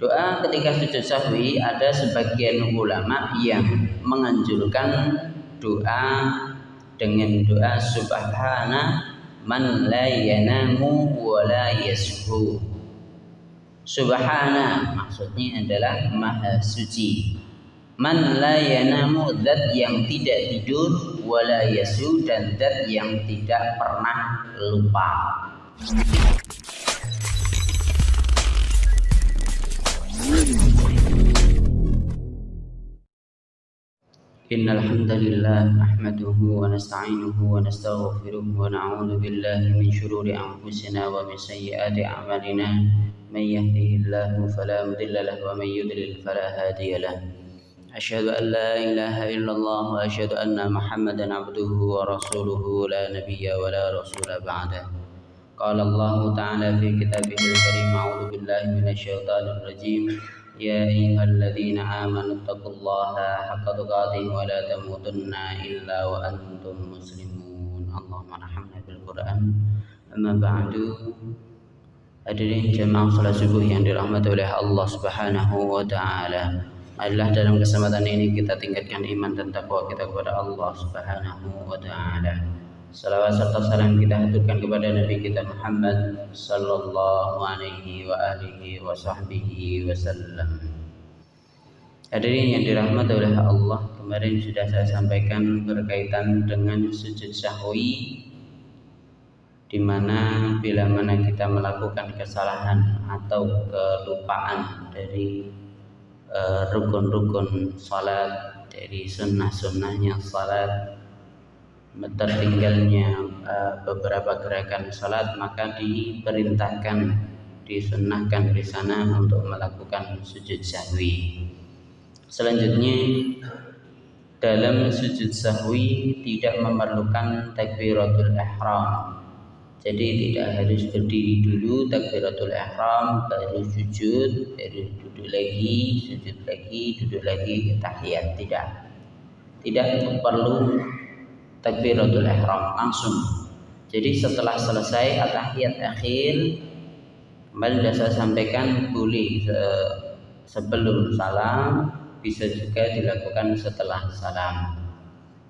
Doa ketika sujud sahwi ada sebagian ulama yang menganjurkan doa dengan doa subhana man la yanamu wa la yashu. Subhana maksudnya adalah maha suci. Man la yanamu, zat yang tidak tidur, wa la yashu, dan zat yang tidak pernah lupa. Innal hamdalillah nahmaduhu wa nasta'inuhu wa nastaghfiruhu wa na'udzu billahi min shururi anfusina wa min sayyiati a'malina. Man yahdihillahu fala mudilla lahu wa man yudlil fala hadiya lahu. Asyhadu an la ilaha illallah wa asyhadu anna Muhammadan abduhu wa rasuluhu la nabiyya wa la rasula ba'dah. Qala Allah ta'ala fi kitabihil karim, a'udzu billahi minasy syaithanir rajim. Ya ayyuhalladzina amanu taqullaha haqqa tuqatih wa la tamutunna illa wa antum muslimun. Allahumma arhamna bil Qur'an. Amma ba'du. Hadirin jemaah salat subuh yang dirahmati oleh Allah Subhanahu wa taala. Adalah dalam kesempatan ini kita tingkatkan iman dan takwa kita kepada Allah Subhanahu wa taala. Salawat serta salam kita haturkan kepada Nabi kita Muhammad sallallahu alaihi wa alihi wa sahbihi wasallam. Hadirin yang dirahmati oleh Allah, kemarin sudah saya sampaikan berkaitan dengan sujud sahwi, di mana bila mana kita melakukan kesalahan atau kelupaan dari rukun-rukun salat, dari sunnah-sunnahnya salat, tertinggalnya beberapa gerakan salat, maka diperintahkan, disunnahkan di sana untuk melakukan sujud sahwi. Selanjutnya, dalam sujud sahwi tidak memerlukan takbiratul ihram. Jadi tidak harus berdiri dulu takbiratul ihram baru sujud, baru duduk lagi, sujud lagi, duduk lagi, tahiyat. Tidak perlu takbiratul ihram langsung. Jadi setelah selesai at-tahiyat akhir, kembali sudah saya sampaikan boleh sebelum salam, bisa juga dilakukan setelah salam.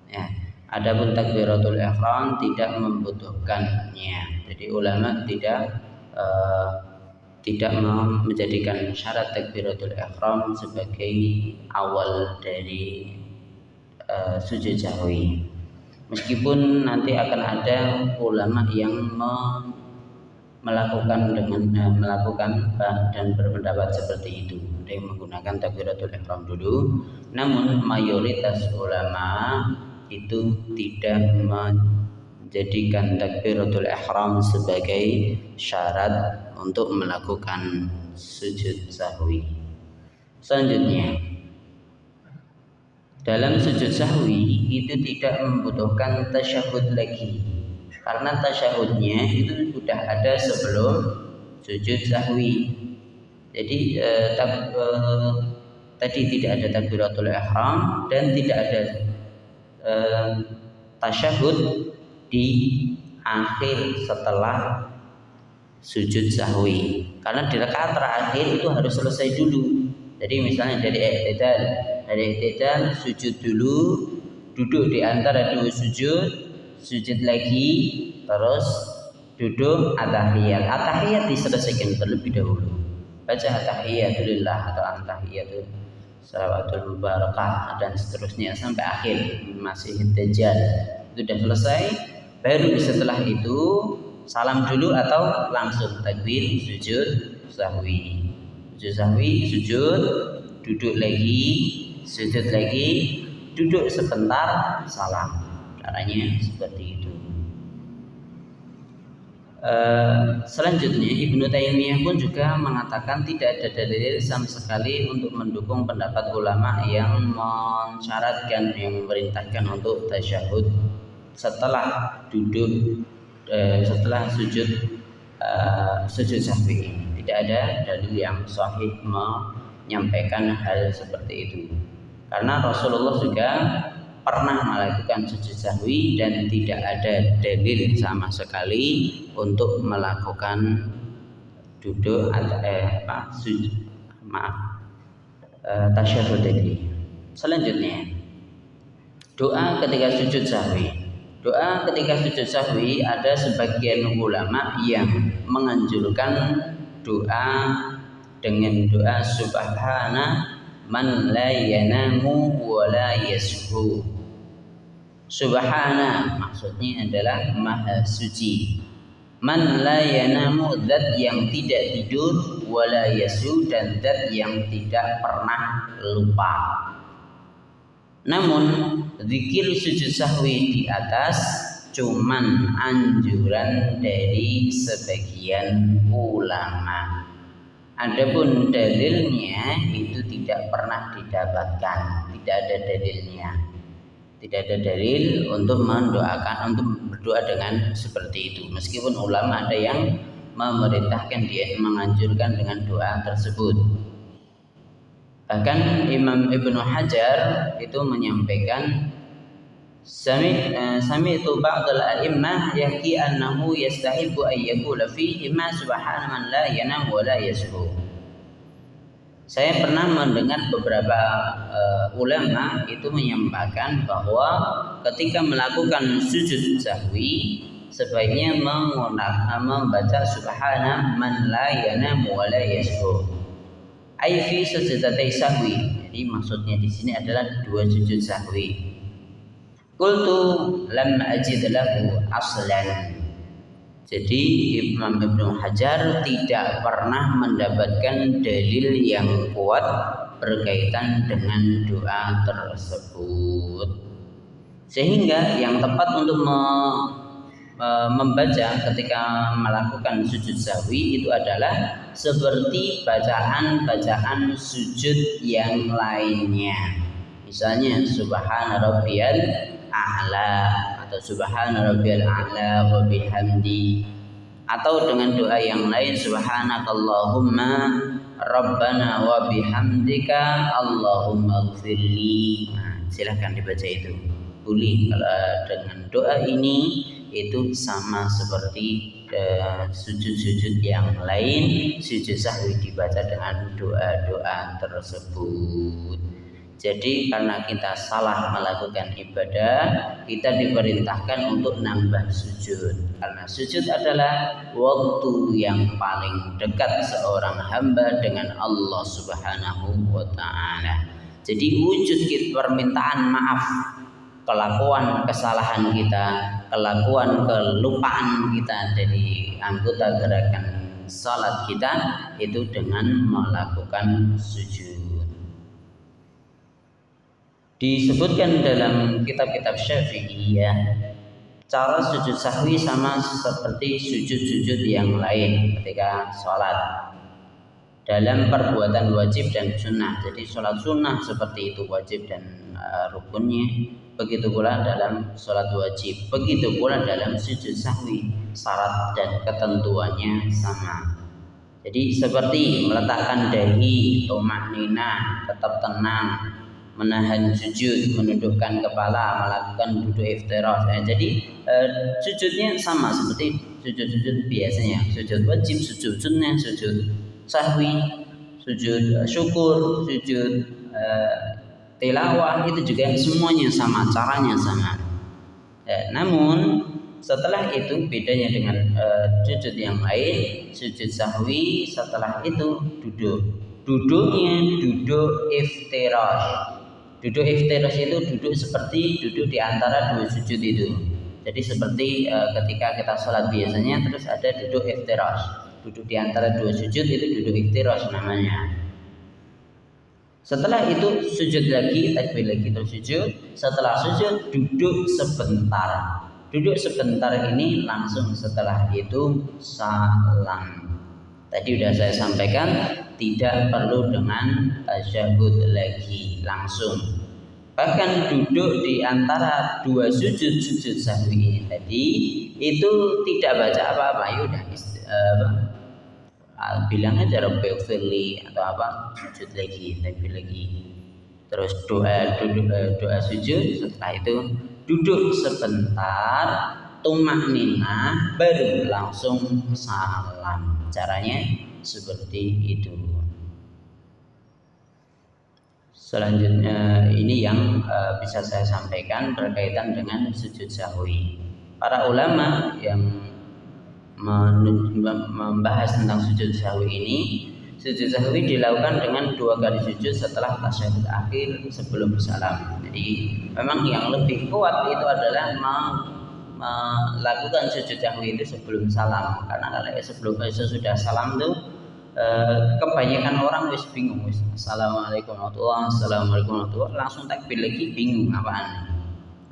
Ya. Adapun takbiratul ihram tidak membutuhkannya. Jadi ulama tidak menjadikan syarat takbiratul ihram sebagai awal dari sujud sahwi. Meskipun nanti akan ada ulama yang melakukan dan berpendapat seperti itu, ada yang menggunakan takbiratul ihram dulu, namun mayoritas ulama itu tidak menjadikan takbiratul ihram sebagai syarat untuk melakukan sujud sahwi. Selanjutnya, dalam sujud sahwi itu tidak membutuhkan tasyahud lagi, karena tasyahudnya itu sudah ada sebelum sujud sahwi. Jadi tadi tidak ada takbiratul ihram dan tidak ada tasyahud di akhir setelah sujud sahwi, karena di rakaat terakhir itu harus selesai dulu. Jadi misalnya dari i'tidal sujud dulu, duduk di antara dua sujud lagi, terus duduk at-tahiyat. At-tahiyat diselesaikan terlebih dahulu. Baca at-tahiyatulillah atau at-tahiyatu salawatul mubarakah dan seterusnya sampai akhir masih dajjal. Itu sudah selesai, baru setelah itu salam dulu atau langsung takbir sujud sahwi. Sujud sahwi, sujud, duduk lagi, sujud lagi, duduk sebentar, salam. Caranya seperti itu. Selanjutnya Ibnu Taimiyah pun juga mengatakan tidak ada dalil sama sekali untuk mendukung pendapat ulama yang mensyaratkan, yang memerintahkan untuk tasyahud setelah duduk, setelah sujud sahwi. Tidak ada dalil yang sahih menyampaikan hal seperti itu, karena Rasulullah juga pernah melakukan sujud sahwi dan tidak ada dalil sama sekali untuk melakukan duduk tasyahud tadi. Selanjutnya, doa ketika sujud sahwi. Doa ketika sujud sahwi ada sebagian ulama yang menganjurkan doa dengan doa subhana man la yanamu wa la yashu. Subhana maksudnya adalah maha suci. Man la yanamu, zat yang tidak tidur, wa la yashu, dan zat yang tidak pernah lupa. Namun zikir sujud sahwi di atas cuman anjuran dari sebagian ulama. Adapun dalilnya itu tidak pernah didapatkan, tidak ada dalilnya. Tidak ada dalil untuk mendoakan, untuk berdoa dengan seperti itu. Meskipun ulama ada yang memerintahkan dia, menganjurkan dengan doa tersebut. Bahkan Imam Ibnu Hajar itu menyampaikan sami'tu ba'dal a'immah yahki annahu yastahibu an yaqula fihi ma subhana man la yanam wa la yashu. Saya pernah mendengar beberapa ulama itu menyampaikan bahwa ketika melakukan sujud sahwi sebaiknya membaca subhana man la yanam wa la yashu. Ai fi sujudatai sahwi. Jadi maksudnya di sini adalah dua sujud sahwi. Qultu lam ajid lahu aslan. Jadi Imam Ibnu Hajar tidak pernah mendapatkan dalil yang kuat berkaitan dengan doa tersebut. Sehingga yang tepat untuk membaca ketika melakukan sujud sahwi itu adalah seperti bacaan-bacaan sujud yang lainnya. Misalnya subhana rabbiyal a'la atau subhana rabbiyal a'la wa bihamdi, atau dengan doa yang lain subhanakallahumma rabbana wa bihamdika allahumma ighfirli. Nah, silahkan dibaca itu. Boleh kalau dengan doa ini itu sama seperti sujud-sujud yang lain, sujud sahwi dibaca dengan doa-doa tersebut. Jadi karena kita salah melakukan ibadah, kita diperintahkan untuk nambah sujud. Karena sujud adalah waktu yang paling dekat seorang hamba dengan Allah Subhanahu wa ta'ala. Jadi wujud permintaan maaf, kelakuan kesalahan kita, kelakuan kelupaan kita dari anggota gerakan salat kita itu dengan melakukan sujud. Disebutkan dalam kitab-kitab Syafi'iyah, cara sujud sahwi sama seperti sujud-sujud yang lain ketika sholat dalam perbuatan wajib dan sunnah. Jadi sholat sunnah seperti itu wajib dan rukunnya, begitu pula dalam sholat wajib, begitu pula dalam sujud sahwi, syarat dan ketentuannya sama. Jadi seperti meletakkan dahi, tumakninah, tetap tenang, menahan sujud, menundukkan kepala, melakukan duduk iftirash. Jadi sujudnya sama seperti sujud-sujud biasanya, sujud wajib, sujud sunnah, sujud sahwi, sujud syukur, sujud tilawah, itu juga semuanya sama, caranya sama. Namun setelah itu bedanya dengan sujud yang lain, sujud sahwi setelah itu duduknya duduk iftirash. Duduk iftirash itu duduk seperti duduk di antara dua sujud itu. Jadi seperti ketika kita sholat biasanya terus ada duduk iftirash. Duduk di antara dua sujud itu duduk iftirash namanya. Setelah itu sujud lagi, takbir lagi terus sujud. Setelah sujud duduk sebentar. Duduk sebentar ini langsung setelah itu salam. Tadi sudah saya sampaikan, tidak perlu dengan tasyahud lagi, langsung. Bahkan duduk di antara dua sujud sahwi tadi itu tidak baca apa-apa, ya udah bilang aja Rabbighfirli atau apa, sujud lagi, takbir lagi. Terus doa sujud, setelah itu duduk sebentar, tumakninah, baru langsung salam. Caranya seperti itu. Selanjutnya ini yang bisa saya sampaikan berkaitan dengan sujud sahwi. Para ulama yang membahas tentang sujud sahwi ini, sujud sahwi dilakukan dengan 2 kali sujud setelah tasyahud akhir sebelum salam. Jadi memang yang lebih kuat itu adalah melakukan sujud sahwi itu sebelum salam, karena kalau sesudah salam tuh kebanyakan orang wis bingung, wis assalamualaikum warahmatullahi wabarakatuh, assalamualaikum warahmatullahi wabarakatuh, langsung takbir lagi bingung apaan.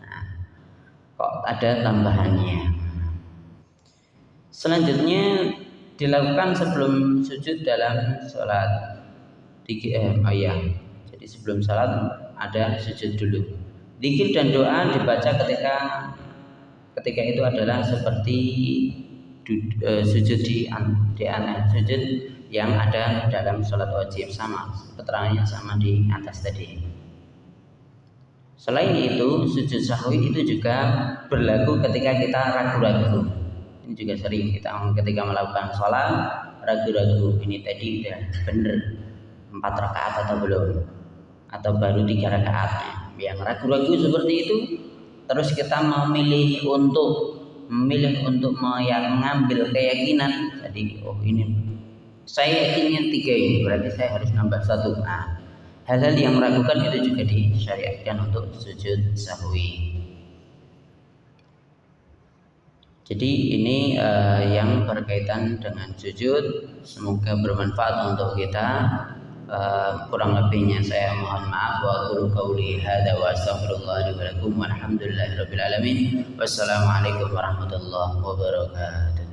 Nah, kok ada tambahannya. Selanjutnya dilakukan sebelum sujud dalam sholat. Jadi sebelum sholat ada sujud dulu. Zikir dan doa dibaca ketika itu adalah seperti sujud di sujud yang ada dalam sholat wajib, sama keterangannya sama di atas tadi. Selain itu, sujud sahwi itu juga berlaku ketika kita ragu-ragu. Ini juga sering kita ketika melakukan sholat ragu-ragu, ini tadi udah bener 4 rakaat atau belum, atau baru 3 rakaat. Yang ragu-ragu seperti itu, terus kita memilih untuk mengambil keyakinan. Jadi ini saya yakinnya 3 ini, berarti saya harus nambah 1. Nah, hal-hal yang meragukan itu juga disyariatkan untuk sujud sahwi. Jadi ini yang berkaitan dengan sujud. Semoga bermanfaat untuk kita. Kurang lebihnya saya mohon maaf. Wa aqulu qauli hadza wa astaghfirullah li wa lakum walhamdulillahirabbil alamin. Wassalamualaikum warahmatullahi wabarakatuh.